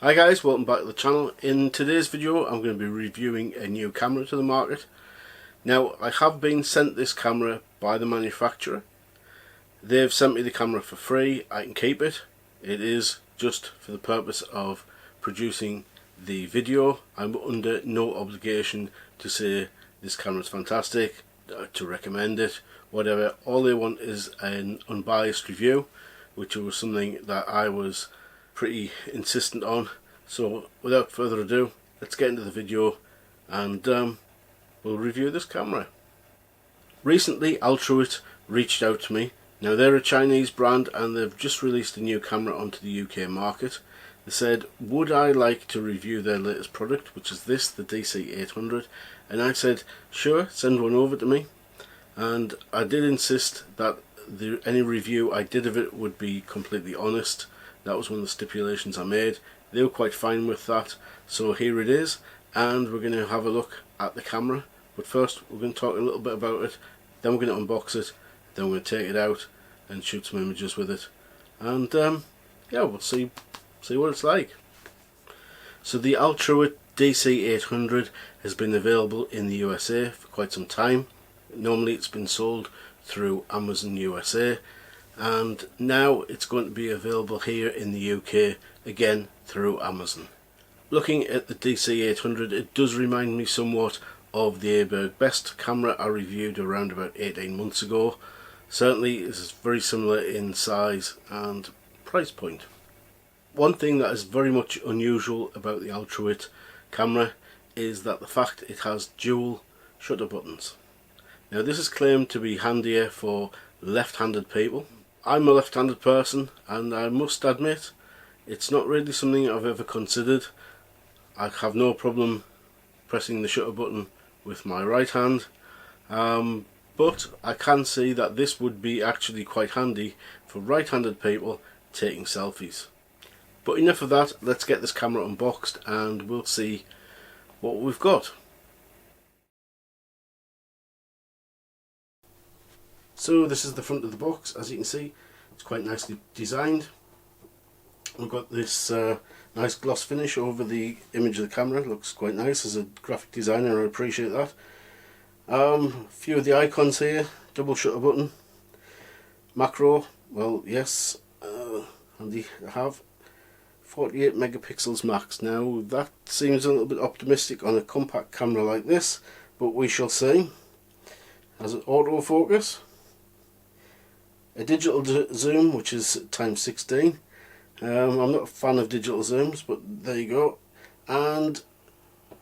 Hi guys, welcome back to the channel. In today's video I'm going to be reviewing a new camera to the market. Now I have been sent this camera by the manufacturer. They've sent me the camera for free. I can keep it. It is just for the purpose of producing the video. I'm under no obligation to say this camera is fantastic, to recommend it, whatever. All they want is an unbiased review, which was something that I was pretty insistent on. So without further ado, let's get into the video and we'll review this camera. Recently Altruewit reached out to me. Now they're a Chinese brand and they've just released a new camera onto the UK market. They said, would I like to review their latest product, which is this, the DC800, and I said sure, send one over to me. And I did insist that any review I did of it would be completely honest. That was one of the stipulations I made. They were quite fine with that, so here it is, and we're going to have a look at the camera. But first we're going to talk a little bit about it, then we're going to unbox it, then we're going to take it out and shoot some images with it, and yeah, we'll see what it's like. So the Altruewit DC800 has been available in the USA for quite some time. Normally it's been sold through Amazon USA, and now it's going to be available here in the UK again through Amazon. Looking at the DC800, it does remind me somewhat of the Aberg Best camera I reviewed around about 18 months ago. Certainly it is very similar in size and price point. One thing that is very much unusual about the Altruewit camera is that the fact it has dual shutter buttons. Now this is claimed to be handier for left-handed people. I'm a left-handed person and I must admit it's not really something I've ever considered. I have no problem pressing the shutter button with my right hand, but I can see that this would be actually quite handy for right-handed people taking selfies. But enough of that, let's get this camera unboxed and we'll see what we've got. So this is the front of the box. As you can see, it's quite nicely designed. We've got this nice gloss finish over the image of the camera. It looks quite nice. As a graphic designer I appreciate that. A few of the icons here. Double shutter button. Macro, well yes, handy to have. 48 megapixels max. Now that seems a little bit optimistic on a compact camera like this, but we shall see. Has an autofocus. A digital zoom, which is times 16. I'm not a fan of digital zooms, but there you go. And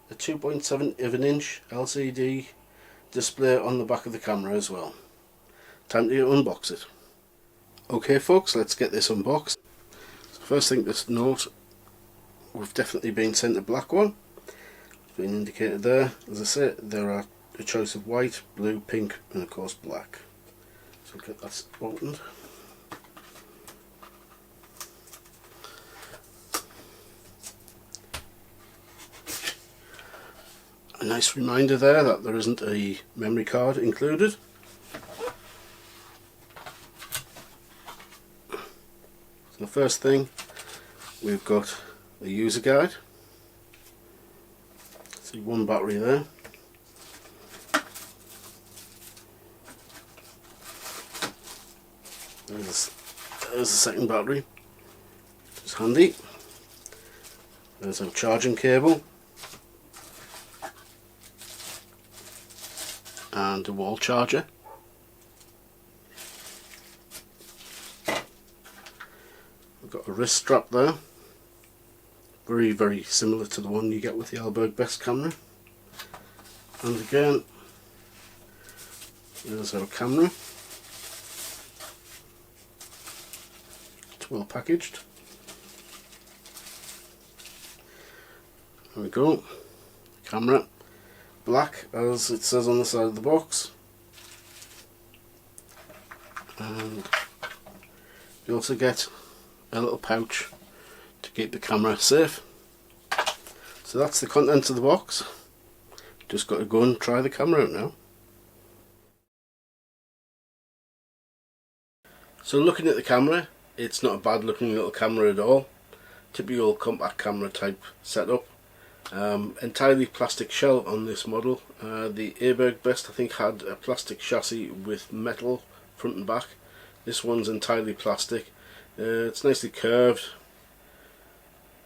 a 2.7 of an inch LCD display on the back of the camera as well. Time to unbox it. Okay folks, let's get this unboxed. So first thing to note, we've definitely been sent a black one. It's been indicated there. As I said, there are a choice of white, blue, pink and of course black. So get that opened. A nice reminder there that there isn't a memory card included. So the first thing, we've got a user guide. See one battery there. There's the second battery, which is handy. There's our charging cable and a wall charger. We've got a wrist strap there, very similar to the one you get with the Aberg Best camera. And again, there's our camera. It's well packaged. There we go. Camera. Black, as it says on the side of the box, and you also get a little pouch to keep the camera safe. So that's the contents of the box. Just got to go and try the camera out now. So looking at the camera, it's not a bad looking little camera at all. typical compact camera type setup. Entirely plastic shell on this model. The Aberg Best I think had a plastic chassis with metal front and back. This one's entirely plastic. It's nicely curved,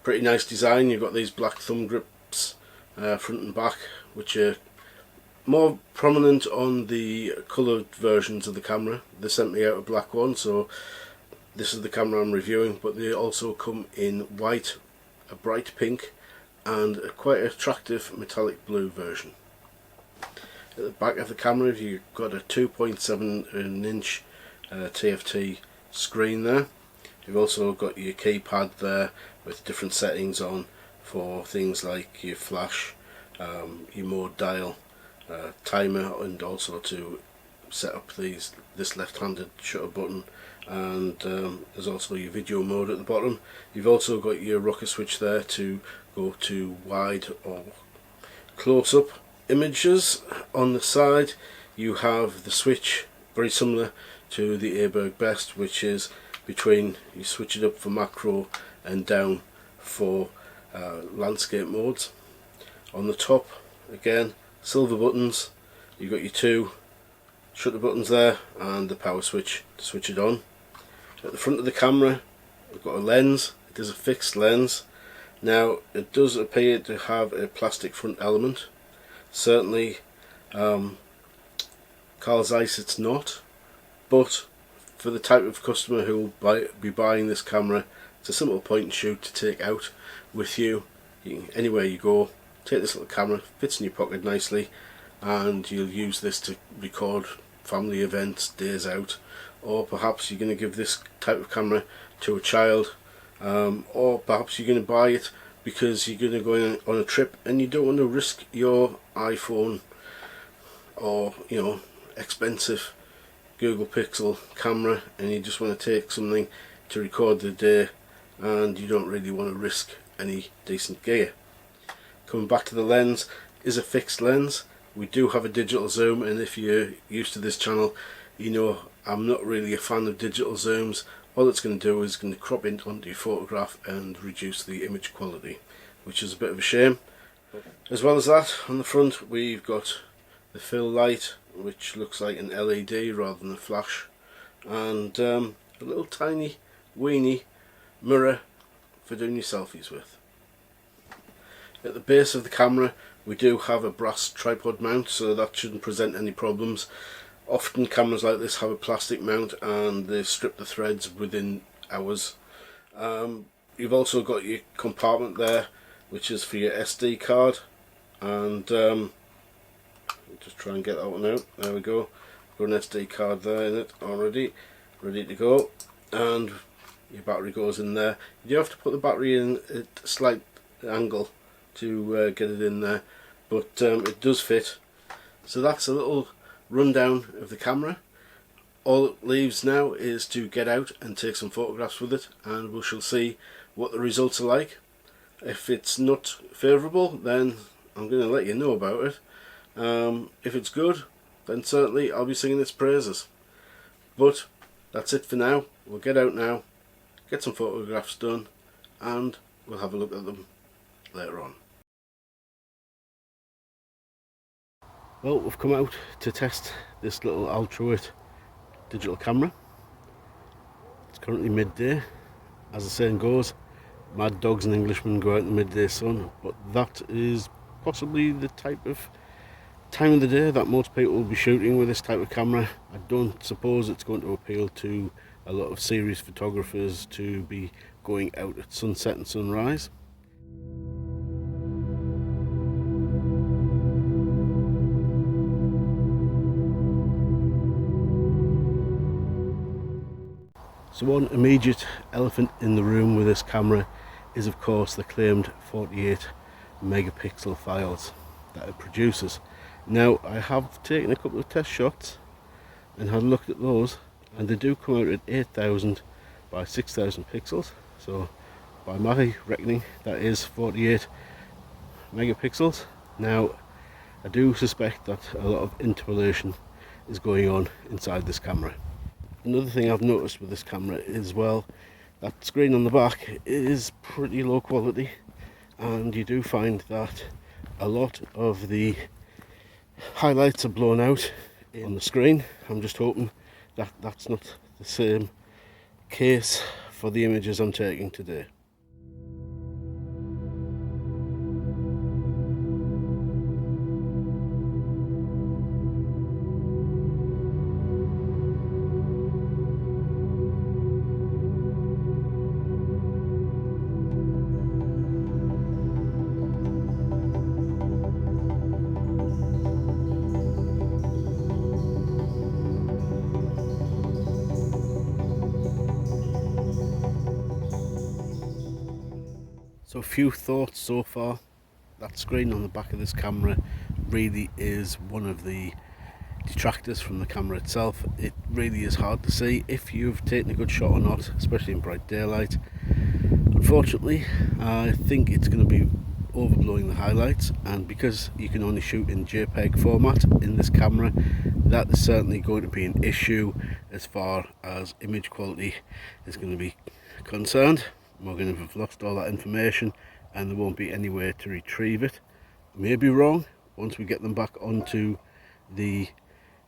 pretty nice design. You've got these black thumb grips front and back, which are more prominent on the coloured versions of the camera. They sent me out a black one, so this is the camera I'm reviewing, but they also come in white, a bright pink, and a quite attractive metallic blue version. At the back of the camera you've got a 2.7 inch TFT screen there. You've also got your keypad there with different settings on for things like your flash, your mode dial, timer, and also to set up this left-handed shutter button, and there's also your video mode at the bottom. You've also got your rocker switch there to go to wide or close-up images. On the side you have the switch very similar to the Aberg Best, which is between, you switch it up for macro and down for landscape modes. On the top again, silver buttons. You've got your two shutter buttons there and the power switch to switch it on. At the front of the camera we've got a lens. It is a fixed lens. Now it does appear to have a plastic front element. Certainly Carl Zeiss it's not, but for the type of customer who will be buying this camera, it's a simple point and shoot to take out with you. Anywhere you go, take this little camera, fits in your pocket nicely, and you'll use this to record family events, days out, or perhaps you're going to give this type of camera to a child, or perhaps you're going to buy it because you're going to go on a trip and you don't want to risk your iPhone or expensive Google Pixel camera, and you just want to take something to record the day and you don't really want to risk any decent gear. Coming back to the lens, is a fixed lens. We do have a digital zoom, and if you're used to this channel, you know I'm not really a fan of digital zooms. All it's going to do is going to crop in onto your photograph and reduce the image quality, which is a bit of a shame. As well as that, on the front we've got the fill light, which looks like an LED rather than a flash, and a little tiny weeny mirror for doing your selfies with. At the base of the camera we do have a brass tripod mount, so that shouldn't present any problems. Often cameras like this have a plastic mount and they strip the threads within hours. You've also got your compartment there, which is for your SD card, and just try and get that one out. There we go. Got an SD card there in it already, ready to go, and your battery goes in there. You do have to put the battery in at a slight angle to get it in there, but it does fit. So that's a little rundown of the camera. All it leaves now is to get out and take some photographs with it, and we shall see what the results are like. If it's not favourable, then I'm going to let you know about it. If it's good, then certainly I'll be singing its praises. But that's it for now. We'll get out now, get some photographs done, and we'll have a look at them later on. Well, we've come out to test this little Altruewit digital camera. It's currently midday. As the saying goes, mad dogs and Englishmen go out in the midday sun, but that is possibly the type of time of the day that most people will be shooting with this type of camera. I don't suppose it's going to appeal to a lot of serious photographers to be going out at sunset and sunrise. So one immediate elephant in the room with this camera is of course the claimed 48 megapixel files that it produces. Now I have taken a couple of test shots and had a look at those, and they do come out at 8,000 by 6,000 pixels, so by my reckoning that is 48 megapixels. Now I do suspect that a lot of interpolation is going on inside this camera. Another thing I've noticed with this camera is, well, That screen on the back is pretty low quality, and you do find that a lot of the highlights are blown out on the screen. I'm just hoping that that's not the same case for the images I'm taking today. So a few thoughts so far. That screen on the back of this camera really is one of the detractors from the camera itself. It really is hard to see if you've taken a good shot or not, especially in bright daylight. Unfortunately, I think it's going to be overblowing the highlights, and because you can only shoot in JPEG format in this camera, that is certainly going to be an issue as far as image quality is going to be concerned. We're going to have lost all that information and there won't be any way to retrieve it. I may be wrong. Once we get them back onto the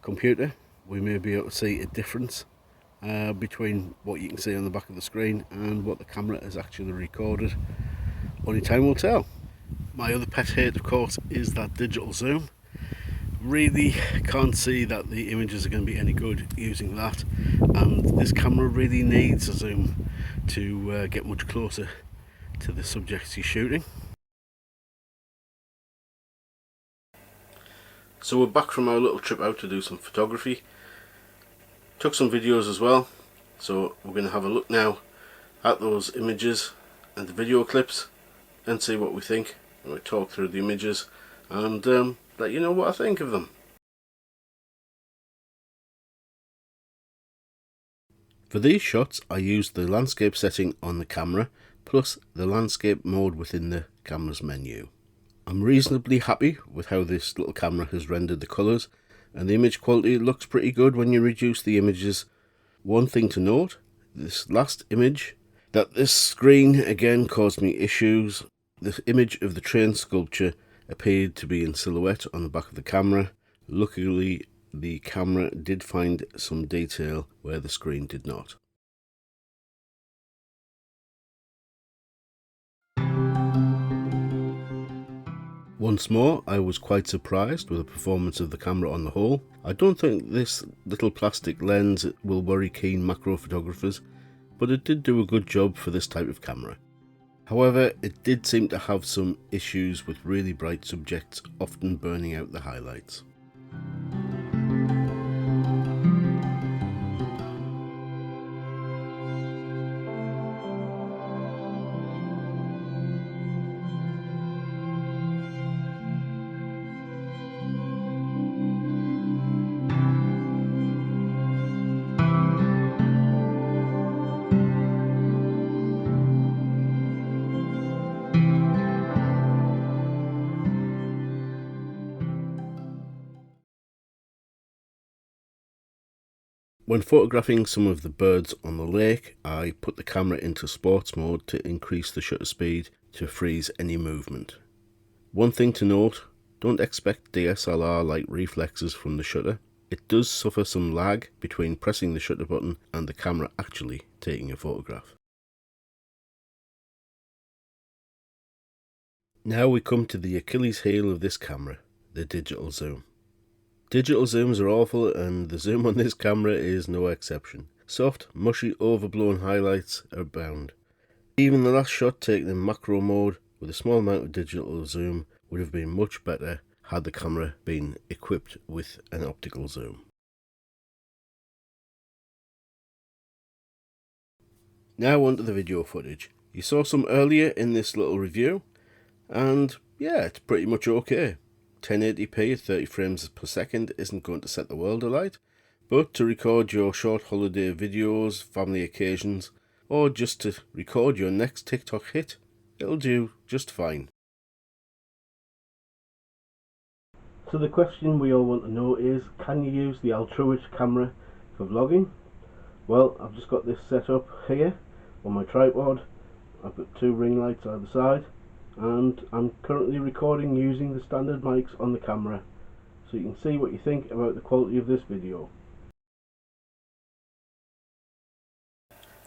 computer, we may be able to see a difference between what you can see on the back of the screen and what the camera has actually recorded. Only time will tell. My other pet hate, of course, is that digital zoom. Really can't see that the images are going to be any good using that, and this camera really needs a zoom to get much closer to the subjects you're shooting. So we're back from our little trip out to do some photography. Took some videos as well, so we're going to have a look now at those images and the video clips and see what we think. We'll talk through the images and let you know what I think of them. For these shots I used the landscape setting on the camera plus the landscape mode within the camera's menu. I'm reasonably happy with how this little camera has rendered the colours, and the image quality looks pretty good when you reduce the images. One thing to note, this last image, that this screen again caused me issues. The image of the train sculpture appeared to be in silhouette on the back of the camera. Luckily, the camera did find some detail where the screen did not. Once more, I was quite surprised with the performance of the camera on the whole. I don't think this little plastic lens will worry keen macro photographers, but it did do a good job for this type of camera. However, it did seem to have some issues with really bright subjects, often burning out the highlights. When photographing some of the birds on the lake, I put the camera into sports mode to increase the shutter speed to freeze any movement. One thing to note, don't expect DSLR-like reflexes from the shutter. It does suffer some lag between pressing the shutter button and the camera actually taking a photograph. Now we come to the Achilles heel of this camera, the digital zoom. Digital zooms are awful, and the zoom on this camera is no exception. Soft, mushy, overblown highlights abound. Even the last shot taken in macro mode with a small amount of digital zoom would have been much better had the camera been equipped with an optical zoom. Now onto the video footage. You saw some earlier in this little review, and yeah, it's pretty much okay. 1080p at 30 frames per second isn't going to set the world alight, but to record your short holiday videos, family occasions, or just to record your next TikTok hit, it'll do just fine. So the question we all want to know is, can you use the Altruewit camera for vlogging? Well, I've just got this set up here on my tripod. I've got two ring lights either side, and I'm currently recording using the standard mics on the camera, so you can see what you think about the quality of this video.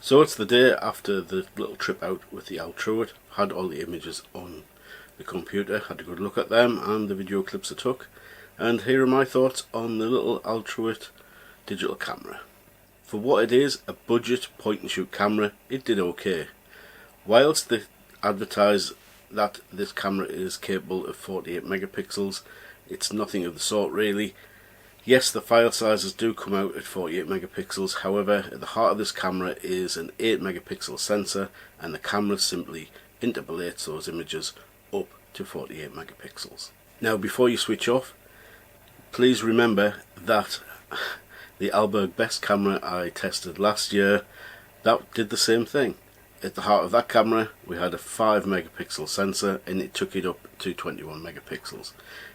So it's the day after the little trip out with the Altruewit. Had all the images on the computer, had a good look at them and the video clips I took, and here are my thoughts on the little Altruewit digital camera. For what it is, a budget point and shoot camera, it did okay. Whilst they advertise that this camera is capable of 48 megapixels, it's nothing of the sort really. Yes, the file sizes do come out at 48 megapixels, however at the heart of this camera is an 8 megapixel sensor, and the camera simply interpolates those images up to 48 megapixels. Now before you switch off, please remember that the Alberg Best camera I tested last year, that did the same thing. At the heart of that camera we had a 5 megapixel sensor and it took it up to 21 megapixels.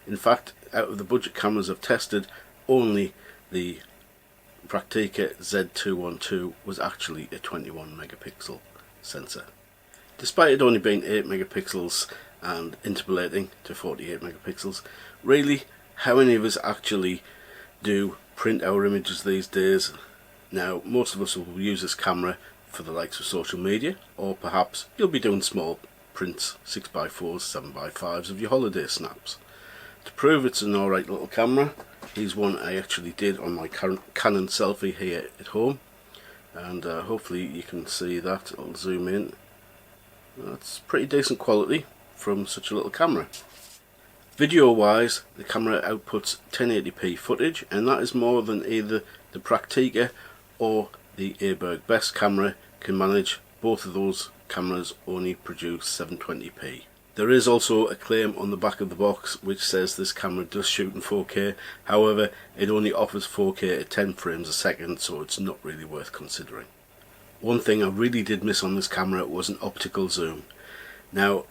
In fact, out of the budget cameras I've tested, only the Praktica Z212 was actually a 21 megapixel sensor. Despite it only being 8 megapixels and interpolating to 48 megapixels, really, how many of us actually do print our images these days? Now, most of us will use this camera for the likes of social media, or perhaps you'll be doing small prints, 6x4s, 7x5s of your holiday snaps. To prove it's an alright little camera, here's one I actually did on my Canon selfie here at home, and hopefully you can see that. I'll zoom in. That's pretty decent quality from such a little camera. Video wise, the camera outputs 1080p footage, and that is more than either the Praktica or the Alberg Best camera can manage. Both of those cameras only produce 720p. There is also a claim on the back of the box which says this camera does shoot in 4K, however it only offers 4K at 10 frames a second, so it's not really worth considering. One thing I really did miss on this camera was an optical zoom. Now,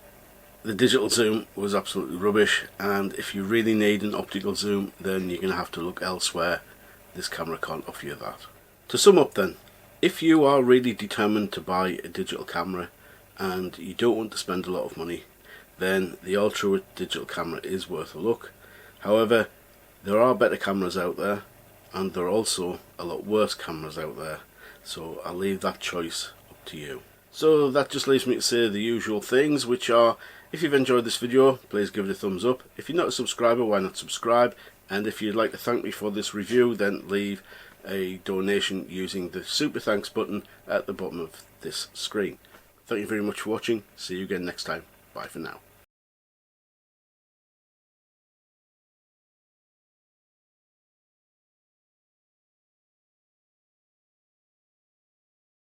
the digital zoom was absolutely rubbish, and if you really need an optical zoom then you're going to have to look elsewhere. This camera can't offer you that. To sum up then, if you are really determined to buy a digital camera and you don't want to spend a lot of money, then the Altruewit digital camera is worth a look. However, there are better cameras out there, and there are also a lot worse cameras out there, so I'll leave that choice up to you. So that just leaves me to say the usual things, which are, if you've enjoyed this video, please give it a thumbs up. If you're not a subscriber, why not subscribe? And if you'd like to thank me for this review, then leave a donation using the super thanks button at the bottom of this screen. Thank you very much for watching. See you again next time. Bye for now.